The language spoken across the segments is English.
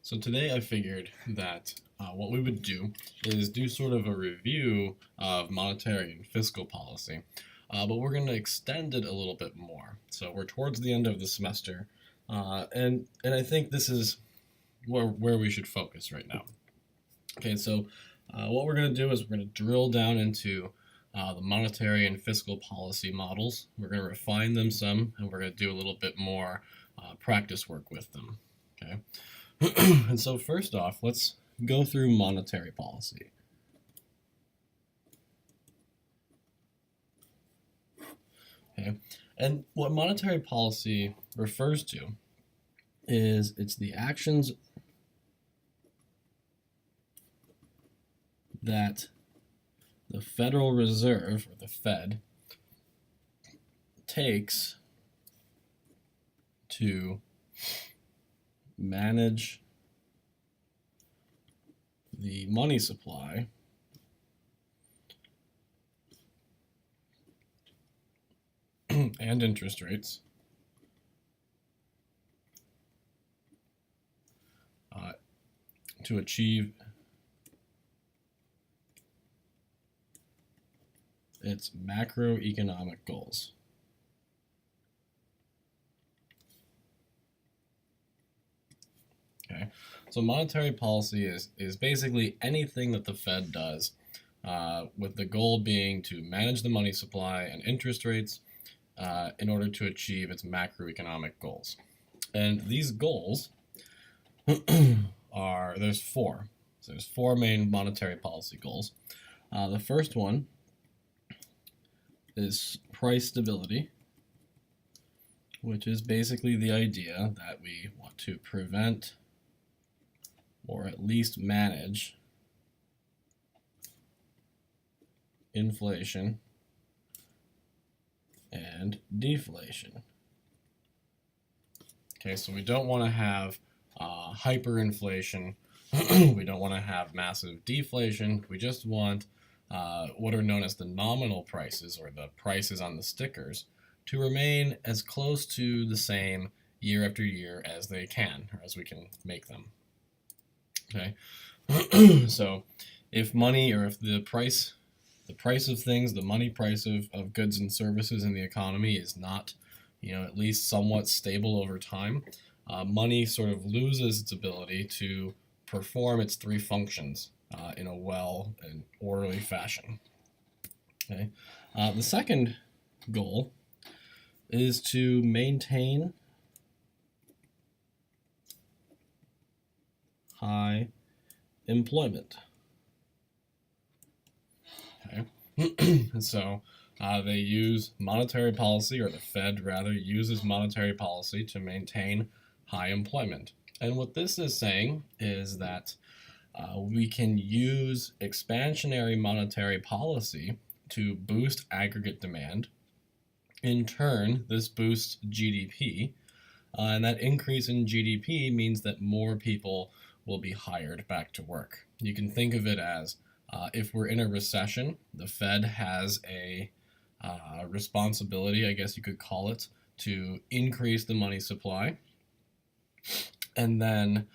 So today I figured that what we would do is do sort of a review of monetary and fiscal policy, but we're going to extend it a little bit more. So we're towards the end of the semester, and I think this is where we should focus right now. Okay, so what we're going to do is we're going to drill down into the monetary and fiscal policy models. We're going to refine them some, and we're going to do a little bit more practice work with them. Okay. And so first off, let's go through monetary policy. Okay, and what monetary policy refers to is it's the actions that the Federal Reserve, or the Fed, takes to manage the money supply and interest rates to achieve its macroeconomic goals. Okay, so monetary policy is basically anything that the Fed does with the goal being to manage the money supply and interest rates in order to achieve its macroeconomic goals. And these goals there's four. So there's four main monetary policy goals. The first one is price stability, which is basically the idea that we want to prevent or at least manage inflation and deflation. Okay, so we don't want to have hyperinflation. We don't want to have massive deflation. We just want what are known as the nominal prices, or the prices on the stickers, to remain as close to the same year after year as they can, or as we can make them. Okay, so if money, or if the price of things, the money price of goods and services in the economy is not, at least somewhat stable over time, money sort of loses its ability to perform its three functions in a well and orderly fashion. Okay, the second goal is to maintain high employment. Okay, and so they use monetary policy, or the Fed rather uses monetary policy to maintain high employment. And what this is saying is that we can use expansionary monetary policy to boost aggregate demand. In turn, this boosts GDP, and that increase in GDP means that more people will be hired back to work. You can think of it as if we're in a recession, the Fed has a responsibility, I guess you could call it, to increase the money supply, and then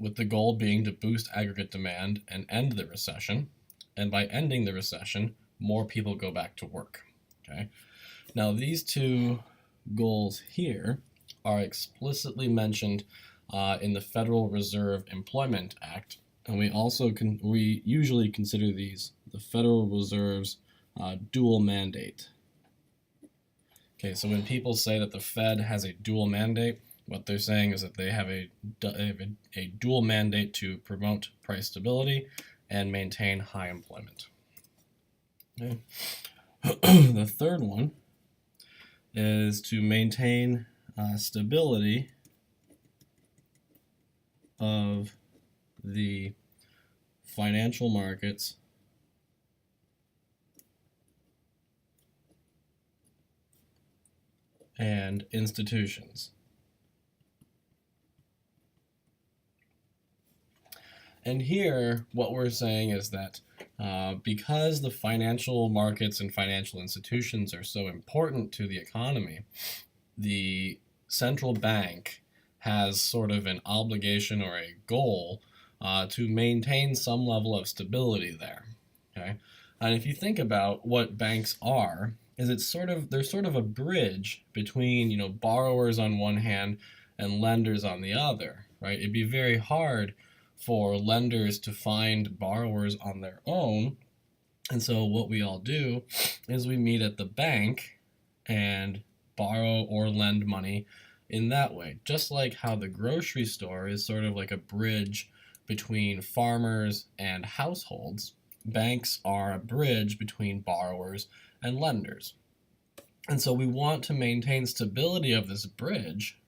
with the goal being to boost aggregate demand and end the recession. And by ending the recession, more people go back to work. Okay. Now, these two goals here are explicitly mentioned in the Federal Reserve Employment Act, and we usually consider these the Federal Reserve's dual mandate. Okay, so when people say that the Fed has a dual mandate, what they're saying is that they have a dual mandate to promote price stability and maintain high employment. Okay. The third one is to maintain stability of the financial markets and institutions. And here, what we're saying is that because the financial markets and financial institutions are so important to the economy, the central bank has sort of an obligation or a goal to maintain some level of stability there. Okay, and if you think about what banks are, is they're sort of a bridge between borrowers on one hand and lenders on the other, right? It'd be very hard for lenders to find borrowers on their own, and so what we all do is we meet at the bank and borrow or lend money in that way. Just like how the grocery store is sort of like a bridge between farmers and households, banks are a bridge between borrowers and lenders. And so we want to maintain stability of this bridge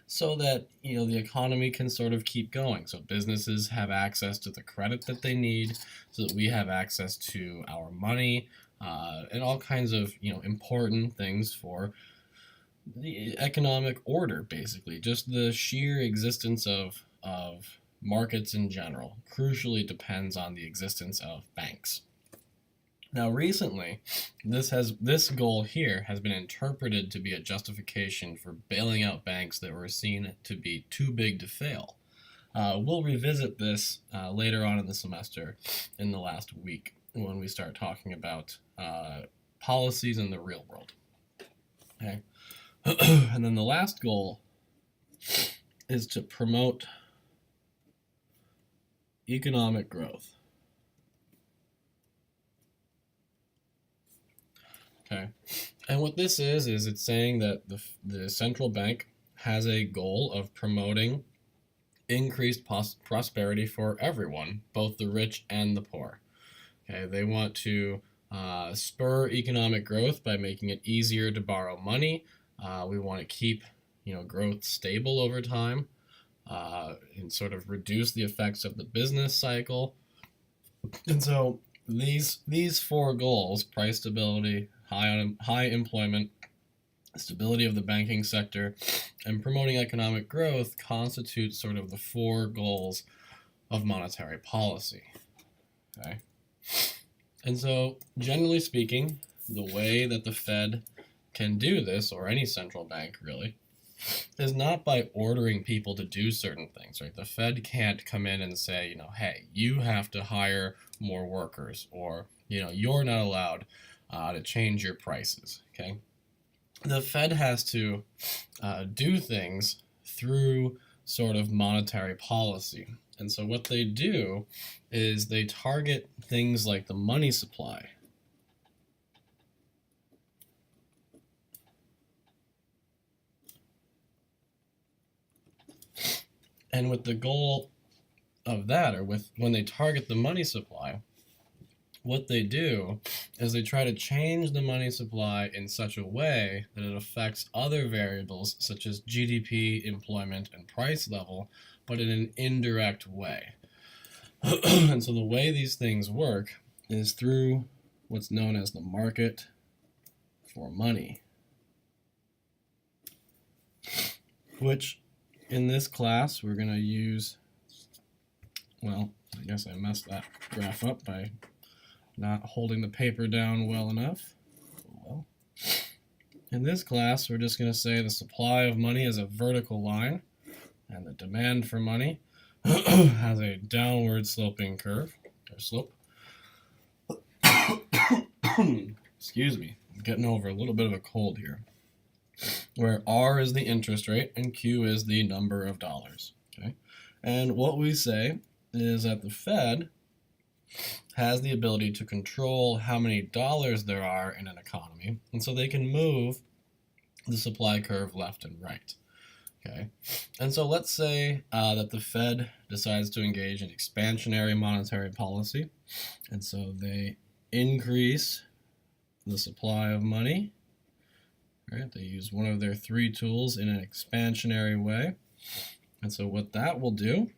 so that the economy can sort of keep going. So businesses have access to the credit that they need, so that we have access to our money, and all kinds of important things for the economic order, basically. Just the sheer existence of markets in general crucially depends on the existence of banks. Now, recently, this goal here has been interpreted to be a justification for bailing out banks that were seen to be too big to fail. We'll revisit this later on in the semester in the last week when we start talking about policies in the real world. Okay, and then the last goal is to promote economic growth. Okay, and what this is it's saying that the central bank has a goal of promoting increased prosperity for everyone, both the rich and the poor. Okay, they want to spur economic growth by making it easier to borrow money. We want to keep growth stable over time, and sort of reduce the effects of the business cycle. And so these four goals: price stability, high employment, stability of the banking sector, and promoting economic growth, constitute sort of the four goals of monetary policy. Okay? And so, generally speaking, the way that the Fed can do this, or any central bank really, is not by ordering people to do certain things, right? The Fed can't come in and say, hey, you have to hire more workers, or, you're not allowed to change your prices, okay? The Fed has to do things through sort of monetary policy. And so what they do is they target things like the money supply. And with the goal of that, or when they target the money supply, what they do is they try to change the money supply in such a way that it affects other variables such as GDP, employment, and price level, but in an indirect way. And so the way these things work is through what's known as the market for money, which in this class we're going to use, well, I guess I messed that graph up by not holding the paper down well enough. Well, in this class, we're just going to say the supply of money is a vertical line, and the demand for money has a downward sloping curve, or slope. Excuse me, I'm getting over a little bit of a cold here. Where R is the interest rate, and Q is the number of dollars. Okay, and what we say is that the Fed has the ability to control how many dollars there are in an economy, and so they can move the supply curve left and right. Okay, and so let's say that the Fed decides to engage in expansionary monetary policy, and so they increase the supply of money. Right, they use one of their three tools in an expansionary way, and so what that will do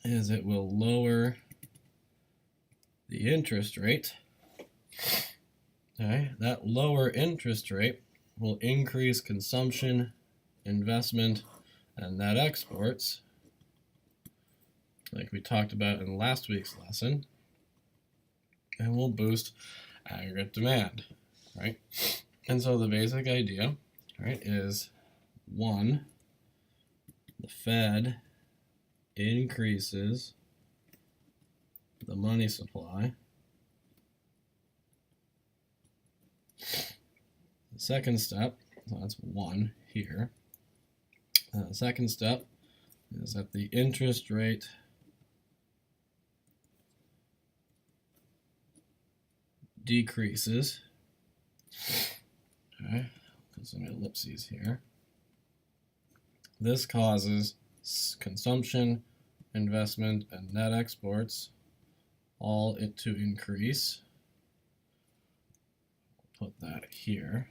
is it will lower the interest rate. Okay, that lower interest rate will increase consumption, investment, and net exports, like we talked about in last week's lesson, and will boost aggregate demand, right? And so the basic idea, right, is 1 the Fed increases the money supply. The second step, so that's 1 here. The second step is that the interest rate decreases. Okay, put some ellipses here. This causes consumption, investment, and net exports all to increase. Put that here.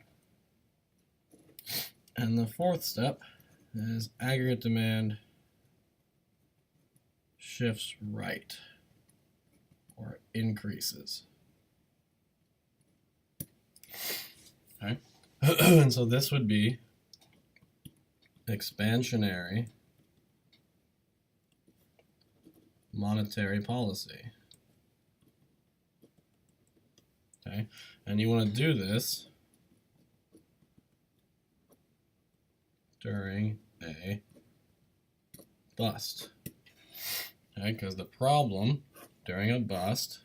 And the fourth step is aggregate demand shifts right or increases. Okay. And so this would be expansionary monetary policy. Okay, and you want to do this during a bust. Okay, because the problem during a bust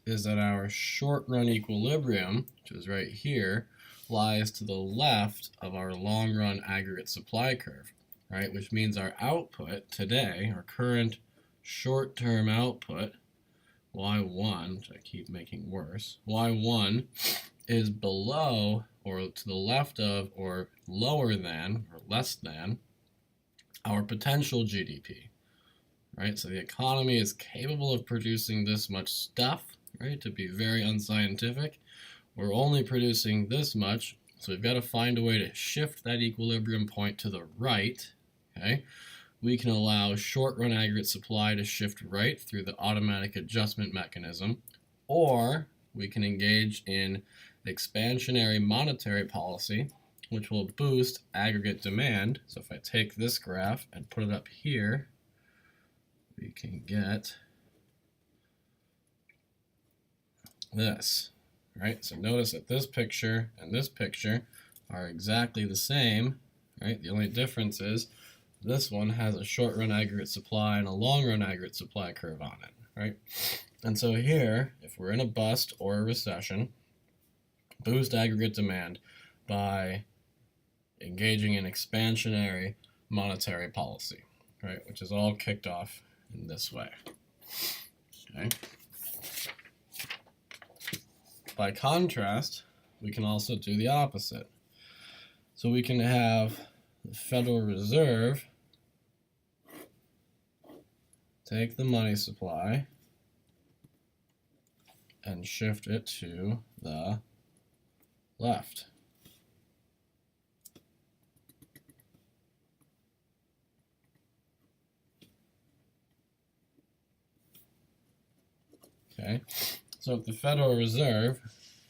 is that our short-run equilibrium, which is right here, lies to the left of our long-run aggregate supply curve, right? Which means our output today, our current short-term output, Y1, which I keep making worse, Y1 is below or to the left of or lower than or less than our potential GDP. Right, so the economy is capable of producing this much stuff, right, to be very unscientific. We're only producing this much, so we've got to find a way to shift that equilibrium point to the right, okay? We can allow short-run aggregate supply to shift right through the automatic adjustment mechanism, or we can engage in expansionary monetary policy, which will boost aggregate demand. So if I take this graph and put it up here, we can get this, right? So notice that this picture and this picture are exactly the same, right? The only difference is this one has a short-run aggregate supply and a long-run aggregate supply curve on it, right? And so here, if we're in a bust or a recession, boost aggregate demand by engaging in expansionary monetary policy, right? Which is all kicked off in this way. Okay. By contrast, we can also do the opposite. So we can have the Federal Reserve take the money supply and shift it to the left. Okay, so if the Federal Reserve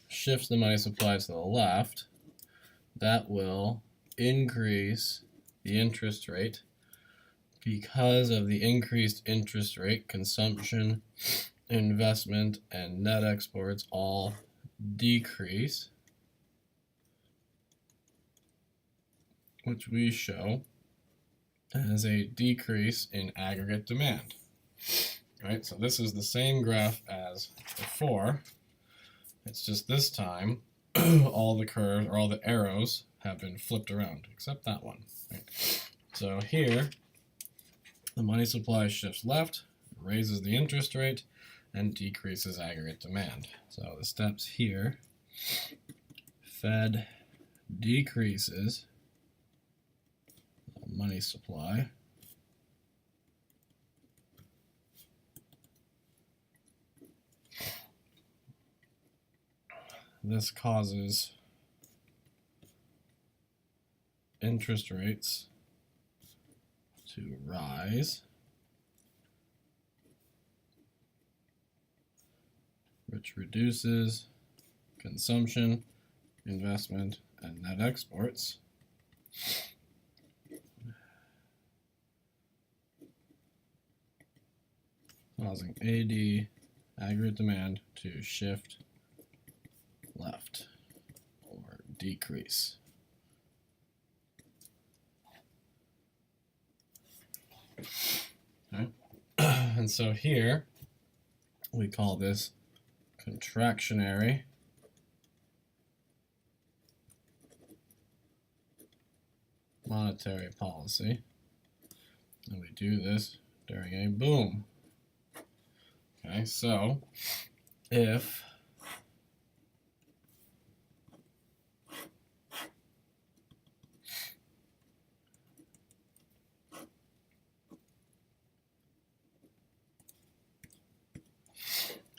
shifts the money supply to the left, that will increase the interest rate. Because of the increased interest rate, consumption, investment, and net exports all decrease, which we show as a decrease in aggregate demand. Right, so this is the same graph as before. It's just this time all the curves or all the arrows have been flipped around, except that one. Right? So here, the money supply shifts left, raises the interest rate, and decreases aggregate demand. So the steps here, Fed decreases the money supply. This causes interest rates to rise, which reduces consumption, investment, and net exports. causing AD, aggregate demand, to shift left or decrease. Okay. And so here we call this contractionary monetary policy, and we do this during a boom. Okay, so if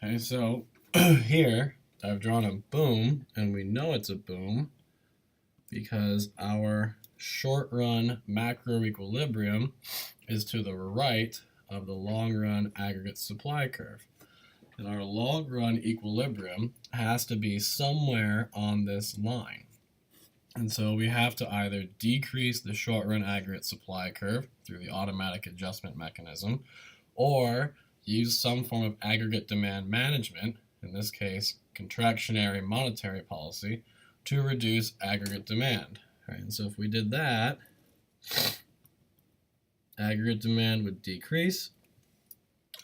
okay, so here I've drawn a boom, and we know it's a boom because our short-run macro equilibrium is to the right of the long-run aggregate supply curve. And our long-run equilibrium has to be somewhere on this line. And so we have to either decrease the short-run aggregate supply curve through the automatic adjustment mechanism, or use some form of aggregate demand management, in this case contractionary monetary policy, to reduce aggregate demand. Right, and so if we did that, aggregate demand would decrease.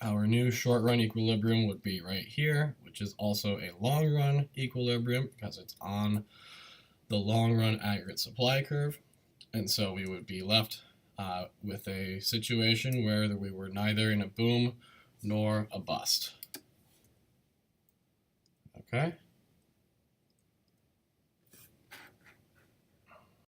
Our new short-run equilibrium would be right here, which is also a long-run equilibrium because it's on the long-run aggregate supply curve. And so we would be left with a situation where we were neither in a boom nor a bust. Okay?